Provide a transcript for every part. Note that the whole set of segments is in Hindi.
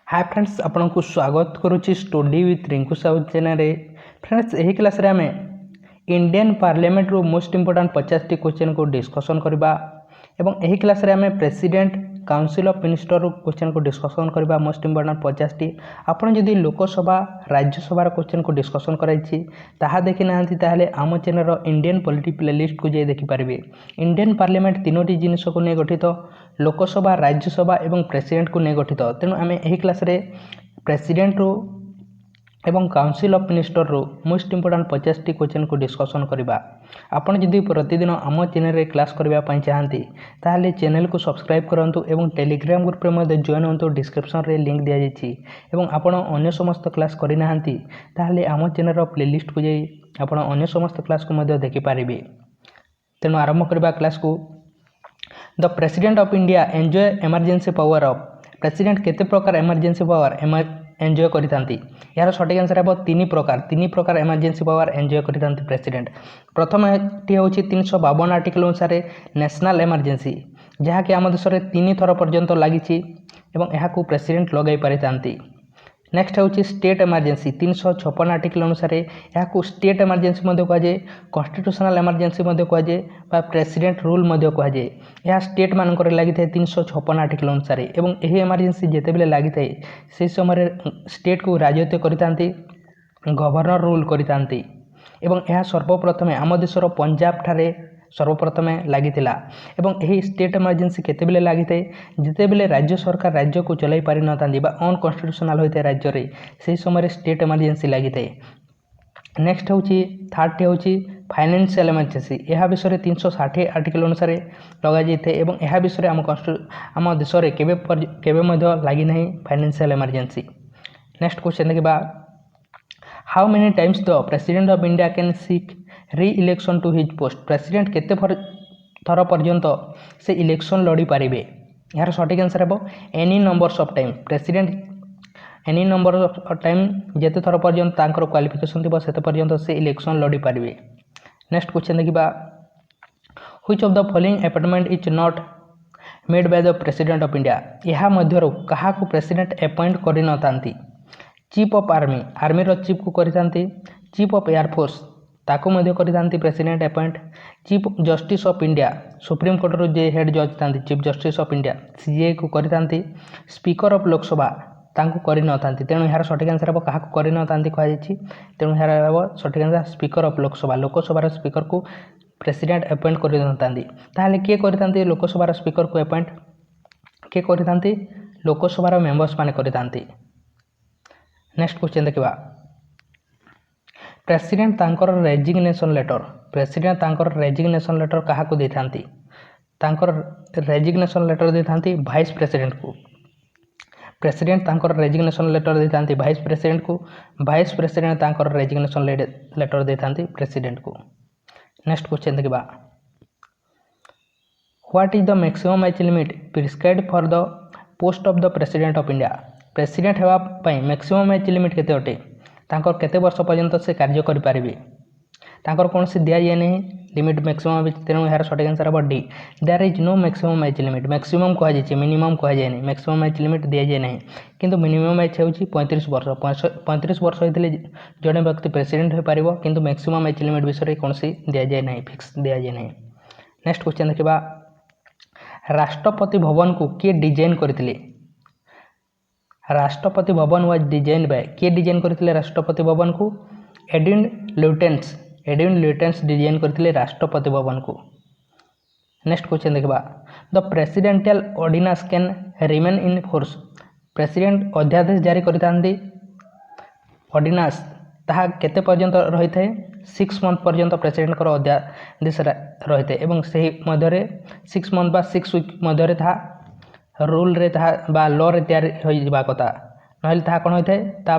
हाय फ्रेंड्स, आपन को स्वागत करुच्ची study with Rinku Sahu channel रे। फ्रेंड्स, यही क्लास रे आमे इंडियन पार्लियामेंट रो मोस्ट इंपोर्टेंट 50 टी क्वेश्चन को डिस्कशन करबा एवं यही क्लास रे आमे प्रेसिडेंट काउंसिल ऑफ मिनिस्टर रो क्वेश्चन को डिस्कशन करबा मोस्ट इंपोर्टेंट 50 टी। आपन जदि लोकसभा राज्यसभा रो क्वेश्चन को डिस्कशन कराइछि ताहा देखि नाहंती ताहले आम चैनल रो इंडियन पॉलिटी प्लेलिस्ट को जे देखि पारिबे। इंडियन पार्लियामेंट तीनोटी जिनिस को ने गठित लोकसभा राज्यसभा एवं प्रेसिडेंट को ने गठित। तेणु आम यही क्लास रे प्रेसिडेंट रो एवं काउंसिल ऑफ मिनिस्टर रो मोस्ट इंपोर्टेंट 50 टी क्वेश्चन को डिस्कशन करबा। आपन जदि प्रतिदिन आम चैनल रे क्लास करबा पई चाहंती ताहले चैनल को सब्सक्राइब करंतु एवं टेलीग्राम ग्रुप रे मध्ये जॉइन होंतु। डिस्क्रिप्शन रे लिंक दिया जायछि एवं आपन अन्य समस्त क्लास करि नाहंती ताहले आम चैनल रो प्लेलिस्ट को जाई आपन अन्य समस्त क्लास को मध्ये देखि पारिबे। तेणु आरंभ करबा क्लास को। The president of India enjoy emergency power of. President केते प्रकार इमरजेंसी पावर एंजॉय करितांती? यार सठिक आंसर है तीन प्रकार इमरजेंसी पावर एंजॉय करितांती प्रेसिडेंट। प्रथम टी होची 352 आर्टिकल अनुसार नेशनल इमरजेंसी, जहाँ कि आम देश में 3 थर पर्यंत लगी एवं यह प्रेसिडेंट लगे पारितांती। नेक्स्ट होची स्टेट इमरजेंसी 356 आर्टिकल अनुसार यह स्टेट इमरजेंसी कहुए, कॉन्स्टिट्यूशनल इमरजेंसी कहुए, प्रेसिडेंट रूल कहुए। यह स्टेट मानक लगी था 356 आर्टिकल अनुसार एवं यही इमरजेंसी जितेबाला लगी था से समय स्टेट को राजत्व करते गवर्नर रूल करते एवं यह सर्वप्रथमे आम देशर पंजाब ठारे सर्वप्रथमे लगी एवं यही स्टेट इमरजेंसी केतेबेले लगी थाए जितेबेले राज्य सरकार राज्य को चलाई पारि नथांती बा अनकन्स्टिट्यूशनल होता है राज्य रे से समय स्टेट इमरजेंसी लगी थाए। नेक्स्ट होची थर्ड होची फाइनेंशियल इमरजेंसी। यह विषय 360 आर्टिकल अनुसार लगा जाए एवं यह विषय आम देश में केबे लगी नहीं फाइनेंशियल इमरजेंसी। नेक्स्ट क्वेश्चन देखा, how many times the president of India can seek re election to his post. President केते थर पर्यंत से इलेक्शन लड़ी पारिबे? यार सठिक आंसर है any numbers of time. President any number of time जेते थर पर्यंत तांकर क्वालिफिकेशन थिबो सेते पर्यंत से इलेक्शन लड़ी पारिबे। नेक्स्ट क्वेश्चन देखिबा, which of the following appointment is not made by the president of India. यह मध्यरु कहा को प्रेसिडेंट अपॉइंट करि नथांती? चीफ ऑफ आर्मी, आर्मी रो चीफ को करितांती। चीफ ऑफ एयरफोर्स ताको मध्य करितांती president appoint. Chief justice of India, supreme court रो जे हेड जज तांती chief justice of India CJ को करितांती। स्पीकर ऑफ लोकसभा तांको करि नथांती। तेणु यार सठिक आंसर है कहा को करि नथांती कहा जायछि। तेणु यार सठिक answer speaker of Lok Sabha, Lok Sabha speaker को प्रेसिडेंट अपॉइंट करि नथांती। ताहले के करितांती लोकसभा स्पीकर को अपॉइंट? के करितांती? लोकसभा मेंबर्स माने करितांती। नेक्स्ट क्वेश्चन देखिबा, प्रेसिडेंट तांकर रेजिग्नेशन लेटर, प्रेसिडेंट तांकर रेजिग्नेशन लेटर कहा को देथांती? तांकर रेजिग्नेशन लेटर देथांती वाइस प्रेसिडेंट को। प्रेसिडेंट तांकर रेजिग्नेशन लेटर देथांती वाइस प्रेसिडेंट को, वाइस प्रेसिडेंट तांकर रेजिग्नेशन लेटर देथांती प्रेसिडेंट को। नेक्स्ट क्वेश्चन देखिबा, what is the maximum age limit prescribed for the post of the president of India. President हेबा पई मैक्सिमम एज लिमिट केते अटे? तांकर केते वर्ष पर्यंत से कार्य करि पारिबे? तांकर कोन से दिया जाय नहीं लिमिट मैक्सिमम। तेणु यार सठिक आंसर है D, there is no maximum age limit. Maximum कह जाय मिनिमम कह जाय नहीं, मैक्सिमम एज लिमिट दिया जाय नहीं किंतु मिनिमम एज होची 35 वर्ष। 35 वर्ष होइतले जड़े व्यक्ति प्रेसिडेंट हो पारिबो किंतु मैक्सिमम एज लिमिट विषय कौन सी दिया जाय नहीं, फिक्स दिया जाय नहीं। नेक्स्ट क्वेश्चन देखिबा, राष्ट्रपति भवन को किए डिजाइन करथिले? राष्ट्रपति भवन वाज डिजाइन बाय, किए डिजाइन करथिले राष्ट्रपति भवन को? एडविन ल्यूटेंस डिजाइन करथिले राष्ट्रपति भवन को। नेक्स्ट क्वेश्चन देखबा, the presidential ordinance can remain in force. President अध्यादेश जारी करितांती ऑर्डिनेंस ताहा केते पर्यंत रही थाए? 6 मंथ पर्यंत प्रेसिडेंट कर अध्यादेश रही थाए एवं सही मध्य 6 मंथ बा 6 वीक मध्य था रूल रे था बा लॉ रे तैयार होई जिबा कथा, नहले था कोन होई थाए था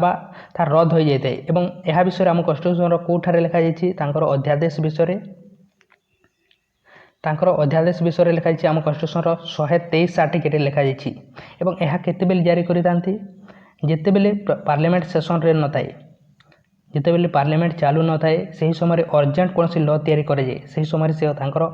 रद्द हो जाय थाए एवं एहा विषय हम कॉन्स्टिट्यूशन रो कोठारे लिखा जायछि तांकर अध्यादेश विषय लिखा जायछि हम कॉन्स्टिट्यूशन रो 123 आर्टिकल लिखा जायछि एवं एहा केते बेल जारी करितांती? जेते बेले पार्लियामेंट सेशन रे न थाए ଯେତେବେଳେ ପାର୍ଲିଆମେଣ୍ଟ ଚାଲୁ ନଥାଏ ସେହି ସମୟରେ ଅର୍ଜେଣ୍ଟ କୌଣସି ଲ ତିଆରି କରାଯାଏ ସେହି ସମୟରେ ସେ ତାଙ୍କର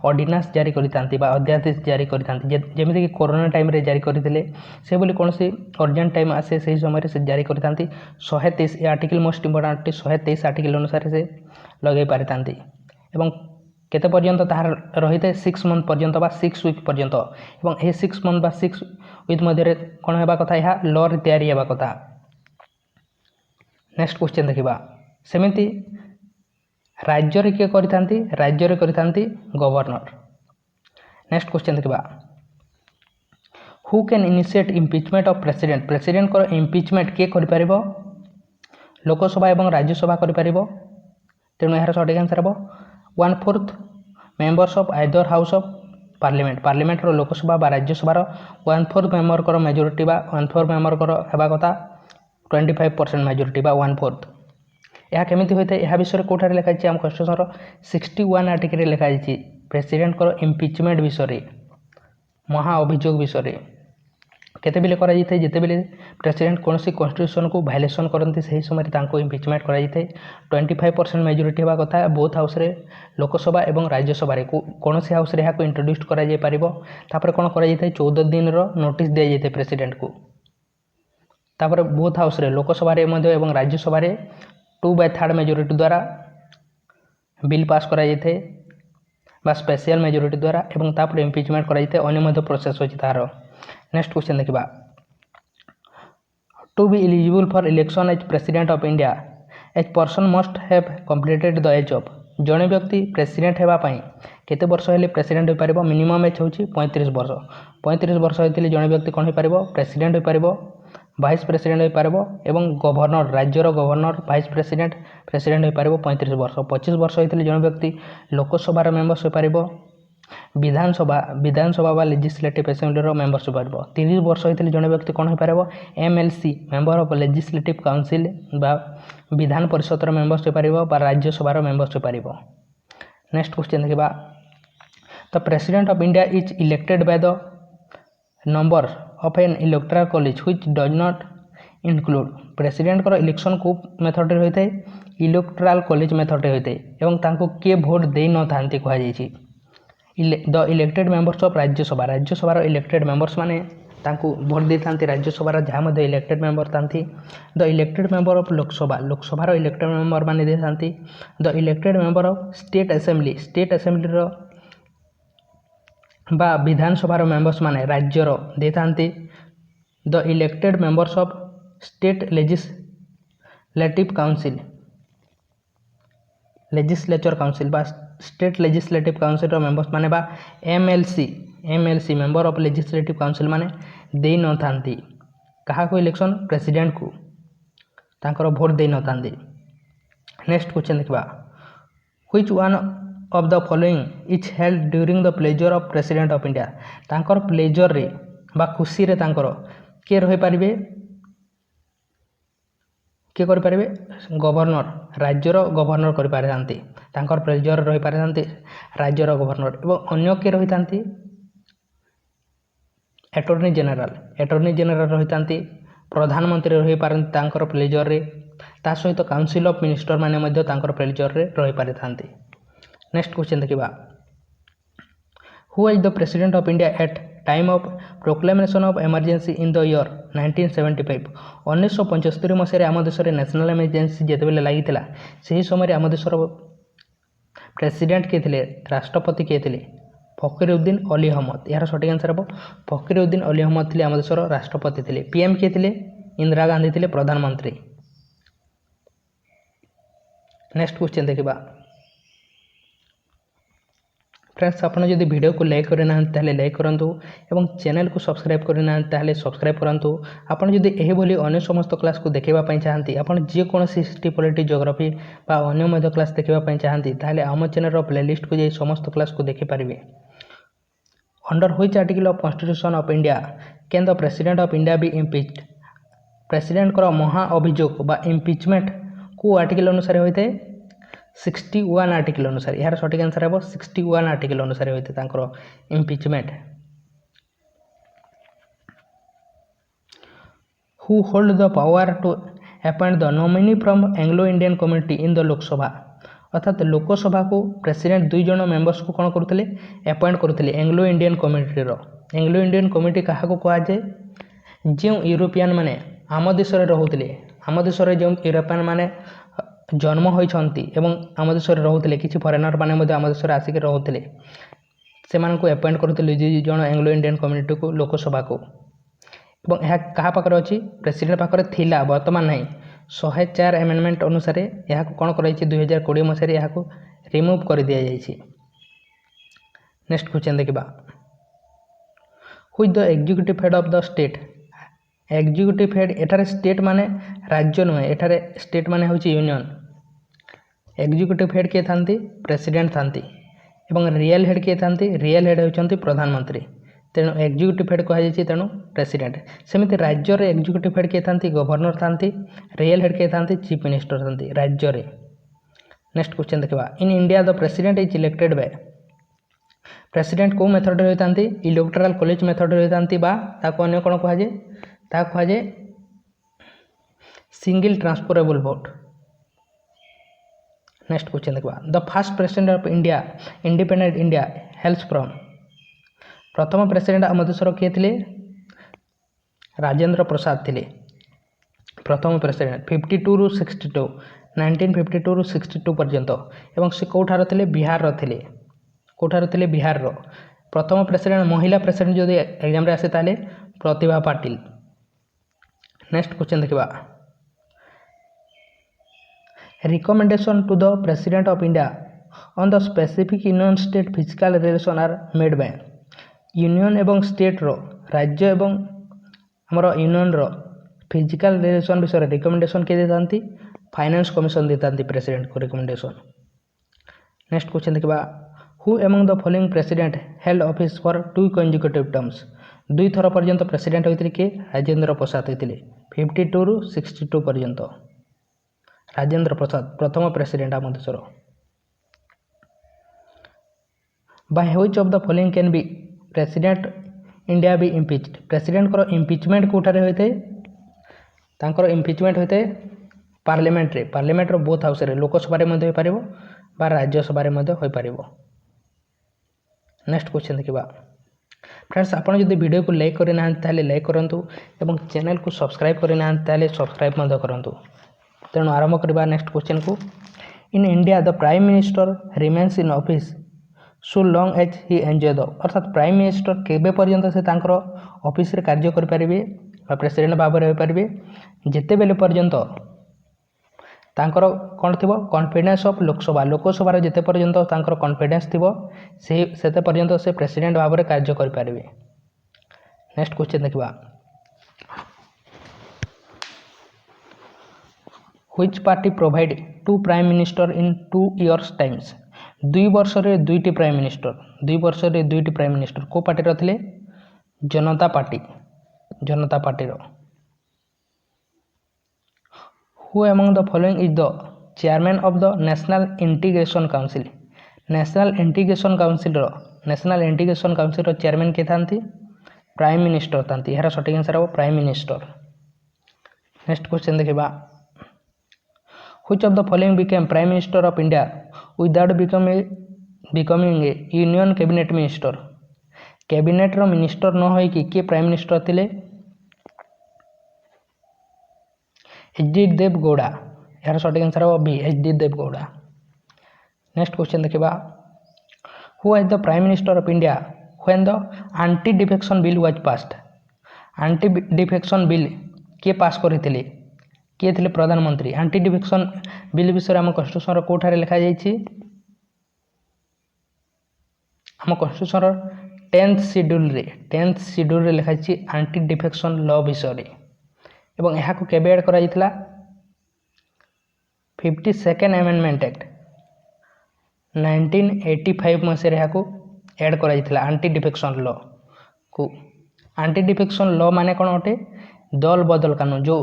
ଅର୍ଡ଼ିନାନ୍ସ ଜାରି କରିଥାନ୍ତି ବା ଅଧ୍ୟାଦେଶ ଜାରି କରିଥାନ୍ତି ଯେମିତିକି କରୋନା ଟାଇମ୍ରେ ଜାରି କରିଥିଲେ ସେଭଳି କୌଣସି ଅର୍ଜେଣ୍ଟ ଟାଇମ୍ ଆସେ ସେହି ସମୟରେ ସେ ଜାରି କରିଥାନ୍ତି 123 ଏ ଆର୍ଟିକଲ୍ ମୋଷ୍ଟ ଇମ୍ପୋର୍ଟାଣ୍ଟ 123 ଆର୍ଟିକଲ୍ ଅନୁସାରେ ସେ ଲଗାଇ ପାରିଥାନ୍ତି ଏବଂ କେତେ ପର୍ଯ୍ୟନ୍ତ ତାହାର ରହିଥାଏ 6 ମନ୍ଥ ପର୍ଯ୍ୟନ୍ତ ବା 6 ୱିକ୍ ପର୍ଯ୍ୟନ୍ତ ଏବଂ ଏହି 6 ମନ୍ଥ ବା 6 ୱିକ୍ ମଧ୍ୟରେ କ'ଣ ହେବା କଥା ଏହା ଲରେ ତିଆରି ହେବା କଥା। ନେକ୍ସଟ କ୍ୱେଶ୍ଚନ୍ ଦେଖିବା ସେମିତି ରାଜ୍ୟରେ କିଏ କରିଥାନ୍ତି ରାଜ୍ୟରେ କରିଥାନ୍ତି ଗଭର୍ଣ୍ଣର। ନେକ୍ସଟ କ୍ୱେଶ୍ଚନ୍ ଦେଖିବା who can initiate impeachment of president ପ୍ରେସିଡେଣ୍ଟଙ୍କର ଇମ୍ପିଚମେଣ୍ଟ କିଏ କରିପାରିବ ଲୋକସଭା ଏବଂ ରାଜ୍ୟସଭା କରିପାରିବ ତେଣୁ ଏହାର ସଠିକ୍ ଆନ୍ସର୍ ହେବ 1/4 members of either house of ପାର୍ଲିଆମେଣ୍ଟର ଲୋକସଭା ବା ରାଜ୍ୟସଭାର 1/4 ମେମ୍ବରଙ୍କର ମେଜୋରିଟି ବା 1/4 ମେମ୍ବରଙ୍କର ହେବା କଥା 25% ମେଜୋରିଟି ବା 1/4। ଏହା କେମିତି ହୋଇଥାଏ ଏହା ବିଷୟରେ କେଉଁଠାରେ ଲେଖାଯାଇଛି ଆମ କନଷ୍ଟିଟ୍ୟୁସନର 61 ଆର୍ଟିକଲରେ ଲେଖାଯାଇଛି ପ୍ରେସିଡେଣ୍ଟଙ୍କର ଇମ୍ପିଚମେଣ୍ଟ ବିଷୟରେ ମହା ଅଭିଯୋଗ ବିଷୟରେ କେତେବେଳେ କରାଯାଇଥାଏ ଯେତେବେଳେ ପ୍ରେସିଡେଣ୍ଟ କୌଣସି କନଷ୍ଟିଟ୍ୟୁସନକୁ ଭାଇଲେସନ୍ କରନ୍ତି ସେହି ସମୟରେ ତାଙ୍କୁ ଇମ୍ପିଚମେଣ୍ଟ କରାଯାଇଥାଏ 25% ମେଜୋରିଟି ହେବା କଥା ବୋଥ୍ ହାଉସ୍ରେ ଲୋକସଭା ଏବଂ ରାଜ୍ୟସଭାରେ କୌଣସି ହାଉସ୍ରେ ଏହାକୁ ଇଣ୍ଟ୍ରୋଡ୍ୟୁସ୍ କରାଯାଇପାରିବ ତାପରେ କ'ଣ କରାଯାଇଥାଏ 14 ଦିନର ନୋଟିସ୍ ଦିଆଯାଇଥାଏ ପ୍ରେସିଡେଣ୍ଟକୁ ତାପରେ ବୋଥ୍ ହାଉସ୍ରେ ଲୋକସଭାରେ ମଧ୍ୟ ଏବଂ ରାଜ୍ୟସଭାରେ 2/3 ମେଜୋରିଟି ଦ୍ୱାରା ବିଲ୍ ପାସ୍ କରାଯାଇଥାଏ ବା ସ୍ପେଶିଆଲ ମେଜୋରିଟି ଦ୍ୱାରା ଏବଂ ତାପରେ ଇମ୍ପିଚମେଣ୍ଟ କରାଯାଇଥାଏ ଅନ୍ୟ ମଧ୍ୟ ପ୍ରୋସେସ୍ ଅଛି ତାହାର। ନେକ୍ସଟ କ୍ୱେଶ୍ଚନ୍ ଦେଖିବା to be eligible for election as president of India as person must have completed the age of ଜଣେ ବ୍ୟକ୍ତି ପ୍ରେସିଡେଣ୍ଟ ହେବା ପାଇଁ କେତେ ବର୍ଷ ହେଲେ ପ୍ରେସିଡେଣ୍ଟ ହୋଇପାରିବ ମିନିମମ୍ ଏଜ୍ ହେଉଛି 35 ବର୍ଷ 35 ବର୍ଷ ହୋଇଥିଲେ ଜଣେ ବ୍ୟକ୍ତି କ'ଣ ହୋଇପାରିବ ପ୍ରେସିଡେଣ୍ଟ ହୋଇପାରିବ ଭାଇସ୍ ପ୍ରେସିଡେଣ୍ଟ ହୋଇପାରିବ ଏବଂ ଗଭର୍ଣ୍ଣର ରାଜ୍ୟର ଗଭର୍ଣ୍ଣର ଭାଇସ୍ ପ୍ରେସିଡେଣ୍ଟ ହୋଇପାରିବ 35 ବର୍ଷ 25 ବର୍ଷ ହୋଇଥିଲେ ଜଣେ ବ୍ୟକ୍ତି ଲୋକସଭାର ମେମ୍ବର୍ସ ହୋଇପାରିବ ବିଧାନସଭା ବା ଲେଜିସ୍ଲେଟିଭ୍ ଆସେମ୍ବଲିର ମେମ୍ବର୍ସ ହୋଇପାରିବ 30 ବର୍ଷ ହୋଇଥିଲେ ଜଣେ ବ୍ୟକ୍ତି କ'ଣ ହୋଇପାରିବ MLC member of legislative council ବା ବିଧାନ ପରିଷଦର ମେମ୍ବର୍ସ ହୋଇପାରିବ ବା ରାଜ୍ୟସଭାର ମେମ୍ବର୍ସ ହୋଇପାରିବ। ନେକ୍ସଟ କ୍ୱେଶ୍ଚନ୍ ଦେଖିବା the president of India is elected by the number of an electoral college which does not include ପ୍ରେସିଡେଣ୍ଟଙ୍କର ଇଲେକ୍ସନ୍ କେଉଁ ମେଥଡ଼ରେ ହୋଇଥାଏ ଇଲେକ୍ଟୋରାଲ୍ କଲେଜ ମେଥଡ଼ରେ ହୋଇଥାଏ ଏବଂ ତାଙ୍କୁ କିଏ ଭୋଟ୍ ଦେଇନଥାନ୍ତି କୁହାଯାଇଛି ଦ ଇଲେକ୍ଟେଡ୍ ମେମ୍ବର୍ସ ଅଫ୍ ରାଜ୍ୟସଭାର ଇଲେକ୍ଟେଡ୍ ମେମ୍ବର୍ସ ମାନେ ତାଙ୍କୁ ଭୋଟ୍ ଦେଇଥାନ୍ତି ରାଜ୍ୟସଭାର ଯାହା ମଧ୍ୟ ଇଲେକ୍ଟେଡ୍ ମେମ୍ବର ଥାନ୍ତି ଦ ଇଲେକ୍ଟେଡ୍ ମେମ୍ବର ଅଫ୍ ଲୋକସଭାର ଇଲେକ୍ଟେଡ୍ ମେମ୍ବର ମାନେ ଦେଇଥାନ୍ତି the elected member of state ଆସେମ୍ବଲିର ବା ବିଧାନସଭାର ମେମ୍ବର୍ସ ମାନେ ରାଜ୍ୟର ଦେଇଥାନ୍ତି the elected members of state legislature council ବା ଷ୍ଟେଟ୍ ଲେଜିସ୍ଲେଟିଭ୍ କାଉନସିଲ୍ର ମେମ୍ବର୍ସ ମାନେ ବା MLC member of legislative council ମାନେ ଦେଇନଥାନ୍ତି କାହାକୁ ଇଲେକ୍ସନ୍ ପ୍ରେସିଡେଣ୍ଟକୁ ତାଙ୍କର ଭୋଟ୍ ଦେଇନଥାନ୍ତି। ନେକ୍ସଟ କ୍ୱେଶ୍ଚନ୍ ଦେଖିବା which one of the following is held during the pleasure of president of India ତାଙ୍କର ପ୍ଲେଜରରେ ବା ଖୁସିରେ ତାଙ୍କର କିଏ ରହିପାରିବେ କିଏ କରିପାରିବେ ଗଭର୍ଣ୍ଣର ରାଜ୍ୟର ଗଭର୍ଣ୍ଣର କରିପାରିଥାନ୍ତି ତାଙ୍କର ପ୍ଲେଜରରେ ରହିପାରିଥାନ୍ତି ରାଜ୍ୟର ଗଭର୍ଣ୍ଣର ଏବଂ ଅନ୍ୟ କିଏ ରହିଥାନ୍ତି ଆଟର୍ଣ୍ଣି ଜେନେରାଲ ରହିଥାନ୍ତି ପ୍ରଧାନମନ୍ତ୍ରୀ ରହିପାରନ୍ତି ତାଙ୍କର ପ୍ଲେଜରରେ ତା ସହିତ କାଉନସିଲ୍ ଅଫ୍ ମିନିଷ୍ଟର ମାନେ ମଧ୍ୟ ତାଙ୍କର ପ୍ଲେଜରରେ ରହିପାରିଥାନ୍ତି। ନେକ୍ସଟ କ୍ୱେଶ୍ଚନ୍ ଦେଖିବା who is the president of India at time of proclamation of emergency in the year 1975 1975 ମସିହାରେ ଆମ ଦେଶରେ ନ୍ୟାସନାଲ୍ ଏମର୍ଜେନ୍ସି ଯେତେବେଳେ ଲାଗିଥିଲା ସେହି ସମୟରେ ଆମ ଦେଶର ପ୍ରେସିଡେଣ୍ଟ କିଏ ଥିଲେ ରାଷ୍ଟ୍ରପତି କିଏ ଥିଲେ ଫକିରୁଦ୍ଦିନ ଅଲି ଅହମଦ ଏହାର ସଠିକ୍ ଆନ୍ସର୍ ହେବ ଫକିରୁଦ୍ଦିନ ଅଲି ଅହମଦ ଥିଲେ ଆମ ଦେଶର ରାଷ୍ଟ୍ରପତି ଥିଲେ PM କିଏ ଥିଲେ ଇନ୍ଦିରା ଗାନ୍ଧୀ ଥିଲେ ପ୍ରଧାନମନ୍ତ୍ରୀ। ନେକ୍ସଟ କ୍ୱେଶ୍ଚନ୍ ଦେଖିବା फ्रेंड्स ଆପଣ ଯଦି ଭିଡ଼ିଓକୁ ଲାଇକ୍ କରିନାହାନ୍ତି ତାହେଲେ ଲାଇକ୍ କରନ୍ତୁ ଏବଂ ଚ୍ୟାନେଲକୁ ସବସ୍କ୍ରାଇବ୍ କରିନାହାନ୍ତି ତାହେଲେ ସବସ୍କ୍ରାଇବ୍ କରନ୍ତୁ। ଆପଣ ଯଦି ଏହିଭଳି ଅନ୍ୟ ସମସ୍ତ କ୍ଲାସ୍କୁ ଦେଖିବା ପାଇଁ ଚାହାନ୍ତି ଆପଣ ଯେକୌଣସି ହିଷ୍ଟ୍ରି ପଲିଟି ଜିଓଗ୍ରାଫି ବା ଅନ୍ୟ ମଧ୍ୟ କ୍ଲାସ୍ ଦେଖିବା ପାଇଁ ଚାହାନ୍ତି ତାହେଲେ ଆମ ଚ୍ୟାନେଲର ପ୍ଲେଲିଷ୍ଟକୁ ଯାଇ ସମସ୍ତ କ୍ଲାସ୍କୁ ଦେଖିପାରିବେ। Under which article of constitution of India can the president of India be impeached ପ୍ରେସିଡେଣ୍ଟଙ୍କର ମହା ଅଭିଯୋଗ ବା ଇମ୍ପିଚମେଣ୍ଟ କେଉଁ ଆର୍ଟିକଲ୍ ଅନୁସାରେ ହୋଇଥାଏ 61 आर्टिकल अनुसार यार सठिक आंसर है 61 आर्टिकल अनुसार होते तांकर impeachment. Who hold the power to appoint the nominee from Anglo Indian community in the Lok Sabha अर्थात लोकसभा को प्रेसिडेंट 2 जन मेंबर्स को कौन करते अपॉइंट करते Anglo Indian community Anglo Indian community क्या कहुए जो यूरोपियन माने आम देश रोते आम देश जो यूरोपियन माने जन्म होती आम देश रोते किसी फरेनर मैंने आम देश आसिक रोते से अपॉइंट करते 2 जन एंग्लो इंडियन कम्युनिटी को लोकसभा को यह क्या पाखे अच्छी प्रेसिडेंट पाखे थिला बर्तमान नहीं 104 एमेंडमेंट अनुसार यह कौन कर 2020 मसीह यह रिमूव कर दि जाए। नेक्स्ट क्वेश्चन देखा which the executive head of the state executive head एठारे स्टेट माने राज्य नुहे एठारे स्टेट माने होची यूनियन एग्जीक्यूटिव हेड किए थांती प्रेसिडेंट थांती एवं रियल हेड किए थांती रियल हेड होचंती प्रधानमंत्री तेणु एग्जीक्यूटिव हेड कहुई तेणु प्रेसिडेंट सेमती राज्य रे एग्जीक्यूटिव हेड किए थांती गवर्नर थांती रियल हेड किए थांती चीफ मिनिस्टर थांती राज्य रे। नेक्स्ट क्वेश्चन देखा इन India the president is elected by president को मेथड रे होतांती इलेक्टोरल कॉलेज मेथड रे होतांती बा ताको अन्य कोन कहुए single transferable vote. Next question देखा the first president of India independent India hails from प्रथम प्रेसिडेंट आम देशर किए थे राजेंद्र प्रसाद थे प्रथम प्रेसिडेंट 52 रु 62 1952 रु 62 पर्यंत एवं से कौठार थे बिहार थे कौठार थे बिहार प्रथम प्रेसिडेंट महिला प्रेसिडेंट जो एग्जाम रे आसे ताले प्रतिभा पाटिल। नेक्स्ट क्वेश्चन देखा recommendation to the president of India on the specific union state physical relation are made by union एवं स्टेट रो राज्य एवं हमर यूनियन रो फिजिकल रिलेशन विषय रिकमेंडेशन किए देता फाइनेंस कमिशन देता प्रेसिडेंट को रिकमेंडेशन। नेक्स्ट क्वेश्चन देखा who among the following president held office for 2 consecutive terms 2 थर पर्यंत प्रेसिडेंट होते किए राजेंद्र प्रसाद होते 52 रु 62 पर्यंत राजेंद्र प्रसाद प्रथम प्रेसिडेंट आम देशर। By which of the following can be president India be impeached president को इम्पिचमेंट कौटारे होते इम्पिचमेंट होते पार्लियामेंट रो बोथ हाउस रे लोकसभा हो पार बा राज्यसभा हो पार। नेक्स्ट क्वेश्चन देखा फ्रेंड्स आपड़ जब वीडियो को लाइक करना लाइक करूँ और चैनल को सब्सक्राइब करना सब्सक्राइब करूँ। तेणु आरंभ करवा नेक्स्ट क्वेश्चन को in India the prime minister remains in office so long as he enjoy the अर्थात प्राइम मिनिस्टर केबे पर्यंत से तांकर ऑफिस रे कार्य करें प्रेसिडेंट भाव में होपारे जिते बेले पर्यंत तांकर कौन थी कॉन्फिडेंस ऑफ लोकसभा जिते पर्यंत तांकर कॉन्फिडेंस थी से पर्यंत से प्रेसिडेंट भाव में कार्य करें। नेक्स्ट क्वेश्चन देखा which party provide 2 prime minister in 2 years times 2 वर्ष रे 2टी प्राइम मिनिस्टर 2 वर्ष रे 2टी प्राइम मिनिस्टर को पार्टी रे जनता पार्टी रो। Who among the following is the chairman of the National Integration Council National Integration Council रो चेयरमैन के थांती प्राइम मिनिस्टर थांती यार सठिक आंसर हो प्राइम मिनिस्टर। नेक्स्ट क्वेश्चन देखा which of the following became prime minister of India without becoming a union cabinet minister cabinet रो मिनिस्टर न हो किए प्राइम मिनिस्टर थिले एच.डी. देवगौड़ा यार सठिक आंसर हो बी एच.डी. देवगौड़ा। नेक्स्ट क्वेश्चन देखा who was the prime minister of India when the anti defection bill was passed anti defection bill किए पास करते किए थे प्रधानमंत्री एंटी डिफेक्शन बिल विषय आम कन्स्टिट्यूशन कौठार लिखा जाइए आम कन्स्टिट्यूशन 10th शेड्यूल रे लिखाई एंटी डिफेक्शन लॉ विषय एवं यह केबे ऐड करा 52nd एमेंडमेंट एक्ट 1985 मसीह यह ऐड करा एंटी डिफेक्शन लॉ को एंटी डिफेक्शन लॉ माने कौन अटे दल बदल कानून जो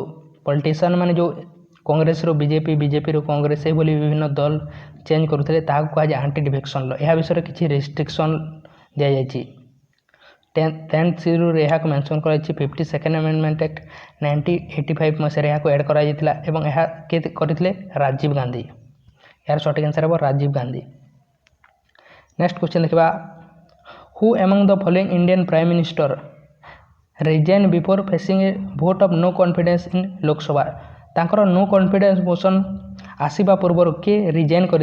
पॉलिटिशियन माने जो कांग्रेस रो बीजेपी रो कांग्रेस से विभिन्न दल चेंज करुले कहुए एंटी डिफेक्शन लॉ यह विषय किसी रेस्ट्रिक्शन दि जाइए 10th शेड्यूल यहाँ मेंशन कर 52nd अमेंडमेंट एक्ट 1985 मसीह यहाँ एड कर करते राजीव गांधी। यार सठिक आंसर हम राजीव गांधी। नेक्स्ट क्वेश्चन देखा who among the following Indian prime minister resign before facing a vote of no confidence in Lok Sabha. तांकर नो कॉन्फिडेंस मोशन आसवा पूर्व किए रिजाइन कर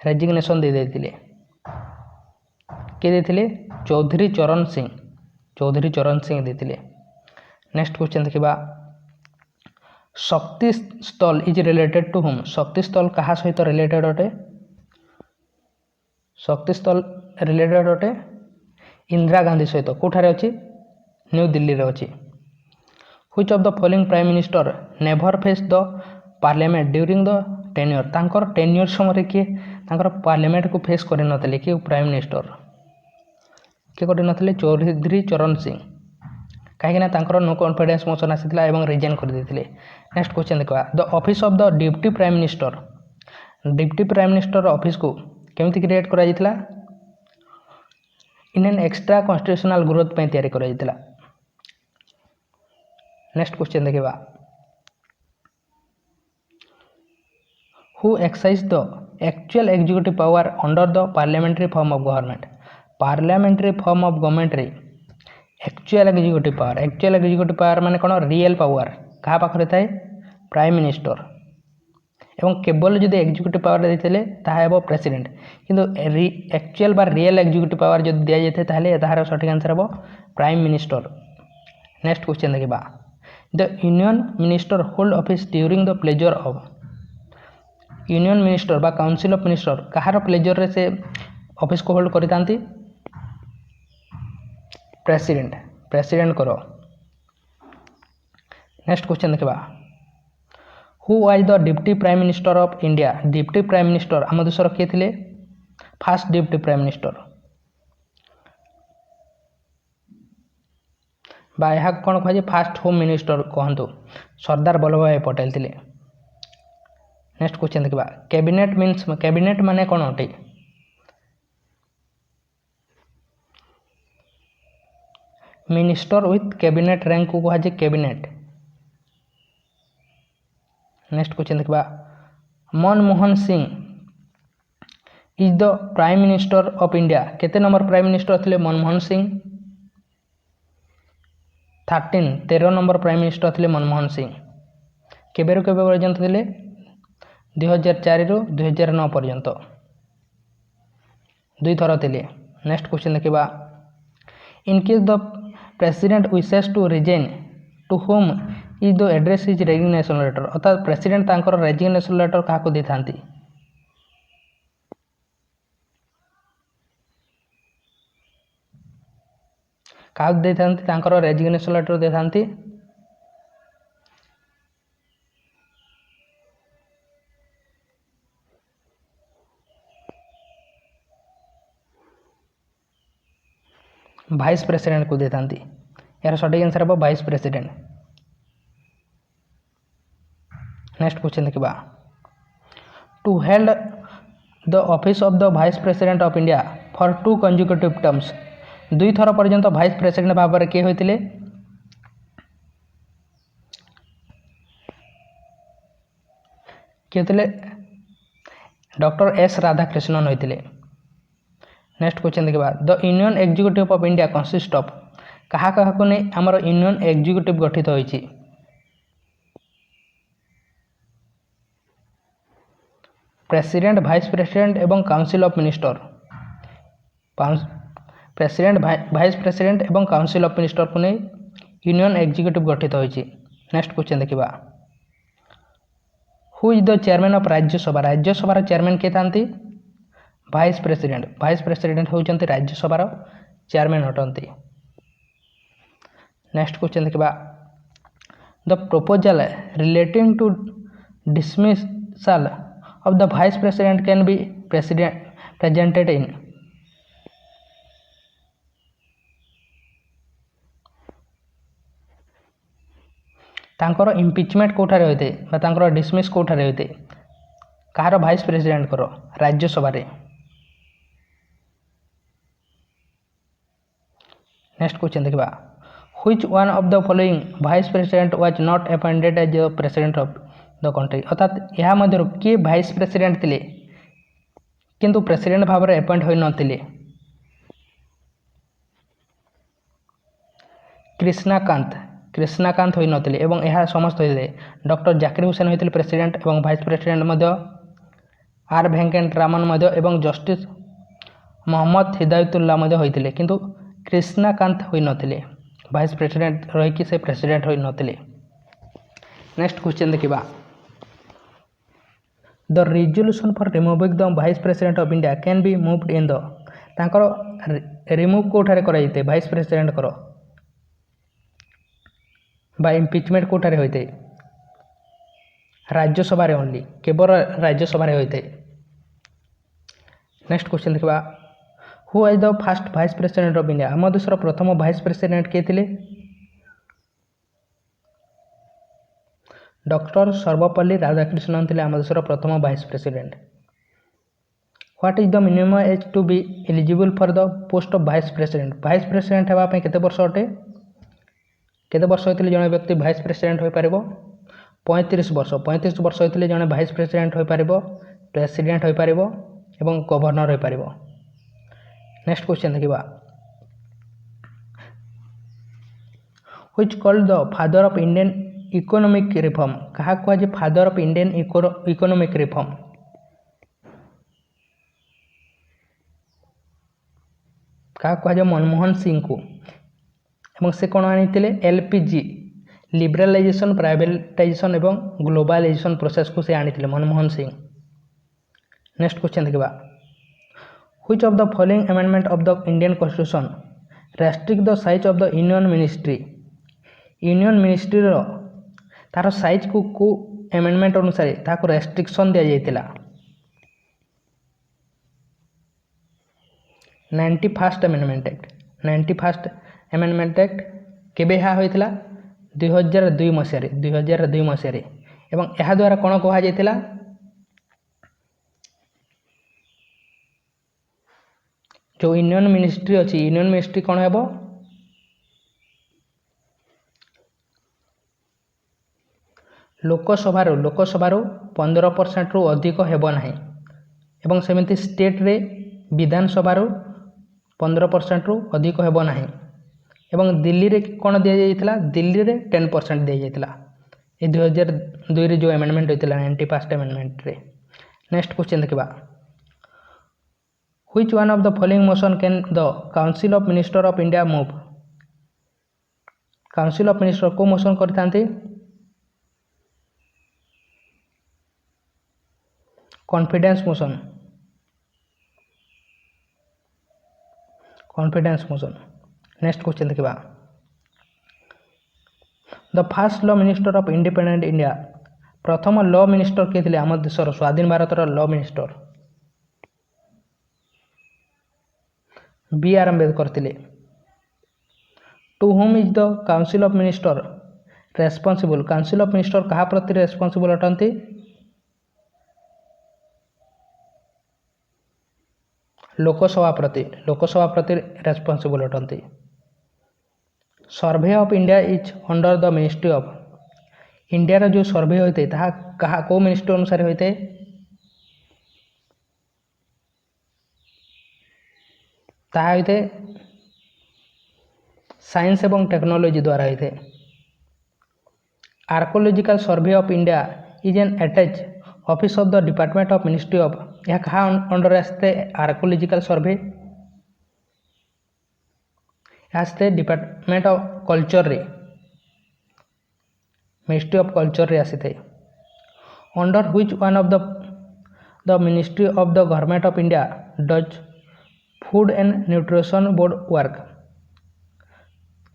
रेजिग्नेशन दे देते किए देते चौधरी चरण सिंह देते। नेक्स्ट क्वेश्चन देखा शक्ति स्थल इज रिलेटेड टू होम। शक्ति स्थल क्या सहित रिलेटेड अटे? शक्ति स्थल रिलेटेड अटे इंदिरा गांधी सहित। कौठारे अच्छी? न्यू दिल्ली रे अच्छी। Which of the following prime minister never face the parliament during the tenure. तांकर टेन्योर समय किए तांकर पार्लियामेंट को फेस कर नथिले कि प्राइम मिनिस्टर किए कर नथिले? चौधरी चरण सिंह। कहीं तांकर नो कॉन्फिडेंस मोशन आसीथिला एवं रिजाइन कर देथिले। नेक्स्ट क्वेश्चन देखा the office of the deputy prime minister. Deputy prime minister office को केमिति क्रिएट करा जायतिला? In an extra constitutional growth पे तैयारी करा जायतिला। नेक्स्ट क्वेश्चन देखा who exercise the actual executive power under the parliamentary form of government. Parliamentary form of government रे एक्चुअल एग्जीक्यूटिव पावर माने कौन? रियल पावर क्या पाखे थाए? Prime minister. एवं केवल जब एग्जीक्यूटिव पावर देते ताहा प्रेसिडेंट किंतु एक्चुअल बा रियल एग्जीक्यूटिव पावर जब दि जाए ताहले ताहार सठिक आंसर हम प्राइम मिनिस्टर। नेक्स्ट क्वेश्चन देखा the union minister hold office during the pleasure of. Union minister बा काउंसिल ऑफ मिनिस्टर कहार प्लेजर रे से ऑफिस को होल्ड करते? प्रेसिडेंट करो। नेक्स्ट क्वेश्चन देखा who was the deputy prime minister of India. Deputy prime minister आम देशर किए थे? फास्ट डिप्टी प्राइम मिनिस्टर बा यह कौन कह फास्ट होम मिनिस्टर कहतु सरदार वल्लभ भाई पटेल थे। नेक्स्ट क्वेश्चन देखा कैबिनेट मीन्स कैबिनेट माने कौन अटे? मिनिस्टर विथ कैबिनेट रैंक को कह कैबिनेट। नेक्स्ट क्वेश्चन देखा Manmohan Singh is the prime minister of India. केते नंबर प्राइम मिनिस्टर थे Manmohan Singh? 13 number prime minister थे मनमोहन सिंह। केबे रू केबे पर्यंत थे? 2004 रू 2009 पर्यंत 2 थर थे। नेक्स्ट क्वेश्चन देखा in case the president wishes to resign to whom is the address is resignation letter. अर्थात प्रेसिडेंट तांकर रेजिग्नेशन लेटर क्या दे था? क्या दे था? रेजिग्नेशन लेटर दे था? वाइस प्रेसिडेंट को दे था। यार सठिक आंसर हम वाइस प्रेसिडेंट। नेक्स्ट क्वेश्चन देखा who held the office of the vice president of India for 2 consecutive terms. 2 थर पर्यंत वाइस प्रेसिडेंट भाव में किए होते? किए होते? डॉक्टर एस राधाकृष्णन होते। नेक्स्ट क्वेश्चन देखा the union executive of India consist of. कहा को नहीं आमर यूनियन एग्जीक्यूटिव गठित होइछि? प्रेसिडेंट वाइस प्रेसिडेंट एवं council of minister. President vice president एवं काउंसिल ऑफ मिनिस्टर को नहीं यूनियन एग्जीक्यूटिव गठित होइछि। नेक्स्ट क्वेश्चन देखा who is the chairman of Rajya Sabha. Rajya Sabha chairman किए था? वाइस प्रेसिडेंट होउचंती राज्यसभा चेयरमैन हटंती। नेक्स्ट क्वेश्चन देखा the proposal relating to dismissal of the vice president can be presented in. तांकर इम्पिचमेंट कोठारे होते बा तांकर डिसमिस कोठारे होते? कहार वाइस प्रेसिडेंट करो राज्यसभा रे। नेक्स्ट क्वेश्चन देखा which one of the following vice president was not appointed as the president of the country अर्थात यह मध्य किए वाइस प्रेसिडेंट थे किंतु प्रेसिडेंट भाव में अपॉइंट हो नथिले कृष्णाकांत हो नथिले एवं यह समस्त होते डॉक्टर जाकिर हुसैन होते प्रेसिडेंट एवं वाइस प्रेसिडेंट मध्य आर वेंकटरामन मध्य एवं जस्टिस मोहम्मद हिदायतुल्लाह मध्य होते किंतु कृष्णाकांत हो नथिले वाइस प्रेसिडेंट रही से प्रेसिडेंट हो नथिले। नेक्स्ट क्वेश्चन देखा the resolution for removing the vice president of India can be moved in the तांकर रिमूव कोठारे कराइते वाइस प्रेसिडेंट करो बा इम्पिचमेंट कोठारे होते राज्यसभा रे ओनली केवल राज्यसभा रे होते। नेक्स्ट क्वेश्चन देखा who is the first vice president of India आम देशर प्रथम वाइस प्रेसिडेंट किए थे डॉक्टर सर्वपल्ली राधाकृष्णन थे आम देशर प्रथम vice president. What is the minimum age to be eligible for the post of vice president होगापी केते वर्ष अटे केते वर्ष होते जड़े व्यक्ति वाइस प्रेसिडेंट हो पार 35 वर्ष होते जड़े वाइस प्रेसिडेंट हो पार प्रेसिडेंट हो पार एवं गवर्नर हो पार। नेक्स्ट क्वेश्चन देखा which called the father of Indian economic reform क्या कहुए father of Indian economic reform क्या कहुए मनमोहन सिंह को एवं से कौन आनी एलपीजी लिबरालाइजेशन प्राइवेटाइजेशन एवं ग्लोबलाइजेशन प्रोसेस को से आनी मनमोहन सिंह। नेक्स्ट क्वेश्चन देखा which of the following amendment of the Indian constitution restrict the size of the union ministry तार साइज को अमेंडमेंट अनुसार ताको रेस्ट्रिक्शन दि जाइतिला 91st अमेंडमेंट एक्ट केबे हा होइतिला 2002 मसीह एवं यह द्वारा कौन कहा जाइतिला जो यूनियन मिनिस्ट्री अच्छी यूनियन मिनिस्ट्री कौन हेबो लोकसभा 15% रु अधिक हेबो नहीं एवं सेमिति स्टेट रे विधानसभा 15% रु अधिक हेबो नहीं एवं दिल्ली रे कौन दि जाइतिला दिल्ली रे 10% दि जाइतिला ए 2002 रे जो अमेंडमेंट होइतिला 91st अमेंडमेंट रे। नेक्स्ट क्वेश्चन देखा which one of the following motion can the council of minister of India move council of minister को मोशन करथांती कॉन्फिडेंस मोशन। नेक्स्ट क्वेश्चन देखा the first law minister of independent India प्रथम लॉ मिनिस्टर किए थे आम देशर स्वाधीन Bharat law minister B R. Ambedkar थे। To whom is the council of minister responsible council of minister कहा प्रति रेस्पॉन्सिबल अटंती लोकसभा प्रति रेस्पॉन्सिबल अटंती। Survey of India is under the ministry of India जो सर्वे होते कहा को मिनिस्ट्री अनुसार होते होते साइंस एवं टेक्नोलॉजी द्वारा होते। Archaeological survey of India is an attach office of the department of ministry of यह कहा अंडर आसते आर्कोलॉजिकल सर्वे आसते डिपार्टमेंट ऑफ कल्चर रे मिनिस्ट्री ऑफ कल्चर रे आसी थे। Under which one of the ministry of the government of India does food and nutrition board work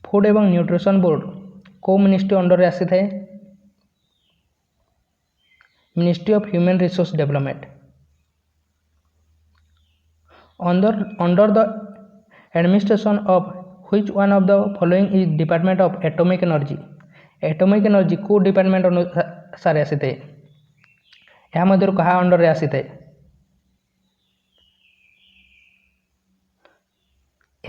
food एवं न्यूट्रिशन बोर्ड को मिनिस्ट्री अंडर आसी थे ministry of human resource development. Under the administration of which one of the following is department of atomic energy को डिपार्टमेंट अनुसार आसी थे यह मध्य कहा अंडर आसी थे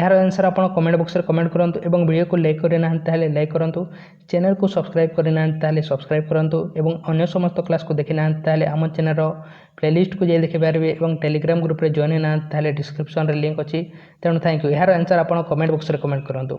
यार आंसर आप कमेंट बॉक्स में कमेंट करूँ और वीडियो को लाइक करना लाइक करूँ चैनल को सब्सक्राइब करना सब्सक्राइब करूँ और अन्य समस्त क्लास को देखना आम चैनल प्लेलिस्ट को जाए देखिपारे और टेलीग्राम ग्रुप में जॉइन होना डिस्क्रिप्शन लिंक अच्छी तेणु थैंक यू यार आंसर आप कमेंट बॉक्स में कमेंट करूँ।